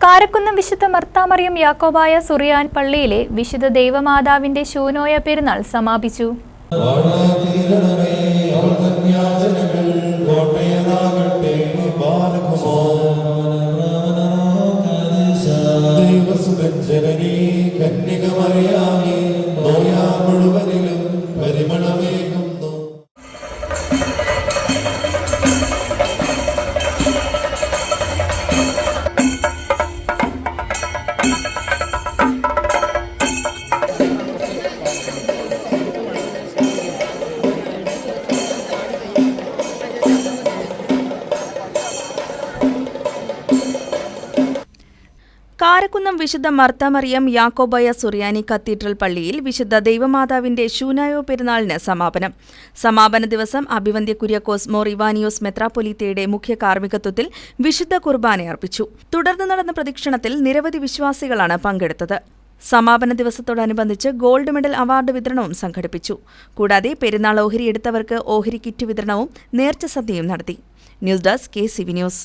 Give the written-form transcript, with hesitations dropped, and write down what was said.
കാരക്കുന്നം വിശുദ്ധ മർത്താമറിയം യാക്കോബായ സുറിയാൻ പള്ളിയിലെ വിശുദ്ധ ദൈവമാതാവിന്റെ ശൂനോയ പെരുന്നാൾ സമാപിച്ചു. കാരക്കുന്നം വിശുദ്ധ മർത്താമറിയം യാക്കോബായ സുറിയാനി കത്തീഡ്രൽ പള്ളിയിൽ വിശുദ്ധ ദൈവമാതാവിന്റെ ശൂനായോ പെരുന്നാളിന് സമാപനം. സമാപന ദിവസം അഭിവന്ദ്യ കുര്യാക്കോസ് മോർ ഇവാനിയോസ് മെത്രാപ്പൊലീത്തയുടെ മുഖ്യ കാർമ്മികത്വത്തിൽ വിശുദ്ധ കുർബാന അർപ്പിച്ചു. തുടർന്ന് നടന്ന പ്രദക്ഷിണത്തിൽ നിരവധി വിശ്വാസികളാണ് പങ്കെടുത്തത്. സമാപന ദിവസത്തോടനുബന്ധിച്ച് ഗോൾഡ് മെഡൽ അവാർഡ് വിതരണവും സംഘടിപ്പിച്ചു. കൂടാതെ പെരുന്നാൾ ഓഹരി എടുത്തവർക്ക് ഓഹരി കിറ്റ് വിതരണവും നേർച്ച സദ്യയും നടത്തി. News desk KCV news.